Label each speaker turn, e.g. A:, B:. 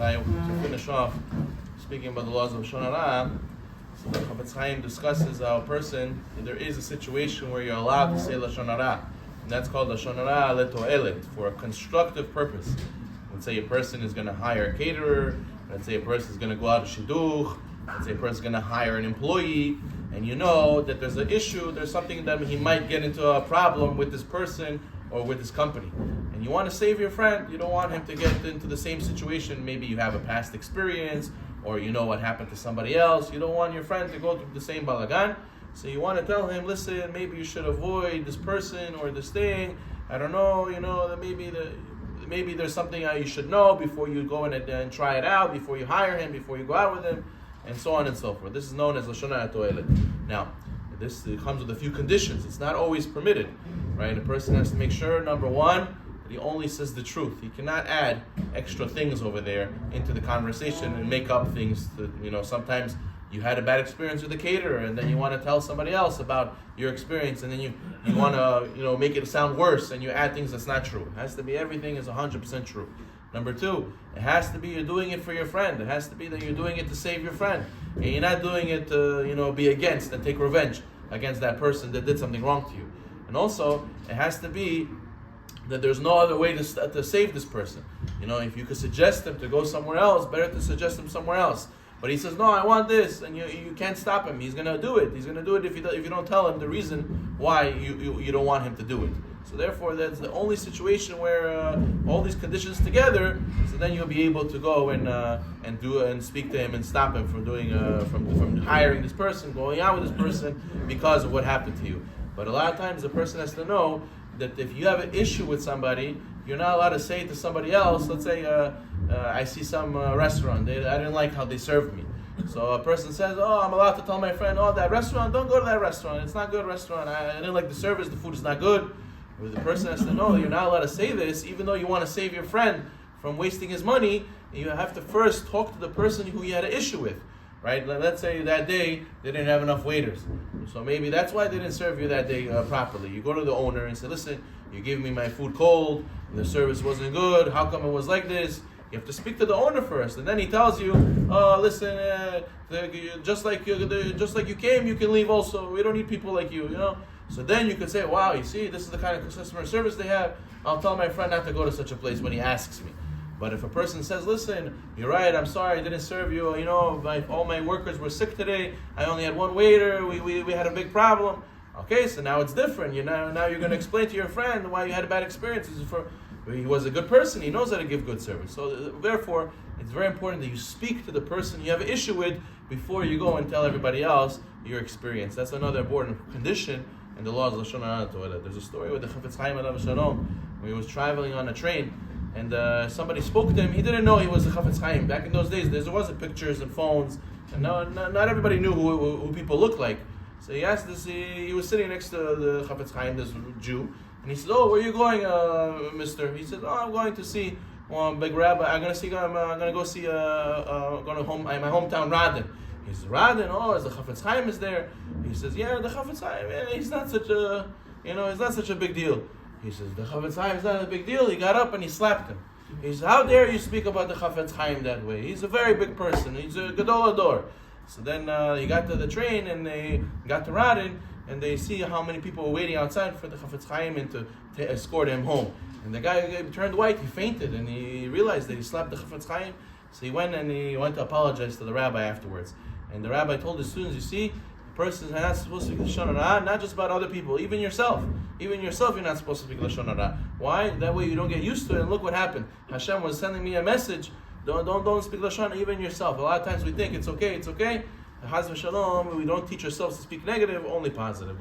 A: To finish off, speaking about the laws of Lashon Hara, so the Chafetz Chaim discusses how a person, there is a situation where you're allowed to say Lashon Hara, and that's called Lashon Hara leto'elet, for a constructive purpose. Let's say a person is going to hire a caterer, let's say a person is going to go out to shidduch, let's say a person is going to hire an employee, and you know that there's an issue, there's something that he might get into a problem with this person or with this company. And you want to save your friend, you don't want him to get into the same situation. Maybe you have a past experience, or you know what happened to somebody else. You don't want your friend to go through the same balagan. So you want to tell him, listen, maybe you should avoid this person or this thing. I don't know, that maybe there's something you should know before you go in and try it out, before you hire him, before you go out with him, and so on and so forth. This is known as Lashon Hara to'elet. Now, this comes with a few conditions. It's not always permitted, right? A person has to make sure, number one, that he only says the truth. He cannot add extra things over there into the conversation and make up things that, sometimes you had a bad experience with the caterer, and then you want to tell somebody else about your experience, and then you want to, make it sound worse, and you add things that's not true. It has to be everything is 100% true. Number two, it has to be you're doing it for your friend. It has to be that you're doing it to save your friend. And you're not doing it to, be against and take revenge against that person that did something wrong to you. And also, it has to be that there's no other way to save this person. If you could suggest him to go somewhere else, better to suggest him somewhere else. But he says, no, I want this, and you can't stop him. He's going to do it. He's going to do it if you don't tell him the reason why you don't want him to do it. So therefore, that's the only situation where all these conditions together. So then you'll be able to go and speak to him and stop him from doing from hiring this person, going out with this person because of what happened to you. But a lot of times, the person has to know that if you have an issue with somebody, you're not allowed to say it to somebody else. Let's say I see some restaurant. I didn't like how they served me. So a person says, I'm allowed to tell my friend, that restaurant, don't go to that restaurant. It's not a good restaurant. I didn't like the service. The food is not good. The person has to know you're not allowed to say this, even though you want to save your friend from wasting his money. You have to first talk to the person who you had an issue with, right? Let's say that day they didn't have enough waiters, so maybe that's why they didn't serve you that day properly. You go to the owner and say, listen, you gave me my food cold, the service wasn't good, how come it was like this? You have to speak to the owner first, and then he tells you, listen, just like you came, you can leave also. We don't need people like you, So then you can say, wow, you see, this is the kind of customer service they have. I'll tell my friend not to go to such a place when he asks me. But if a person says, listen, you're right, I'm sorry, I didn't serve you, all my workers were sick today, I only had one waiter, we had a big problem. Okay, so now it's different. Now you're going to explain to your friend why you had a bad experience. He was a good person, he knows how to give good service. So therefore, it's very important that you speak to the person you have an issue with before you go and tell everybody else your experience. That's another important condition in the laws of Lashon Hara to'elet. There's a story with the Chafetz Chaim alav shalom, when he was traveling on a train, and somebody spoke to him. He didn't know he was the Chafetz Chaim. Back in those days, there wasn't pictures and phones, and not everybody knew who people looked like. So he asked this. He was sitting next to the Chafetz Chaim, this Jew, and he said, where are you going, mister? He said, I'm going to see big rabbi. I'm going to go see my hometown Radin. He says, Radin, is the Chafetz Chaim is there? He says, yeah, the Chafetz Chaim, he's not such a, he's not such a big deal. He says, the Chafetz Chaim is not a big deal. He got up and he slapped him. He says, how dare you speak about the Chafetz Chaim that way? He's a very big person. He's a Gadol Ador. So then he got to the train and they got to Radin, and they see how many people were waiting outside for the Chafetz Chaim and to escort him home. And the guy turned white, he fainted, and he realized that he slapped the Chafetz Chaim. So he went to apologize to the rabbi afterwards. And the rabbi told his students, you see, the person is not supposed to speak Lashon Hara, not just about other people, even yourself. Even yourself, you're not supposed to speak Lashon Hara. Why? That way you don't get used to it. And look what happened. Hashem was sending me a message. Don't speak Lashon, even yourself. A lot of times we think it's okay. Chas v'shalom, we don't teach ourselves to speak negative, only positive.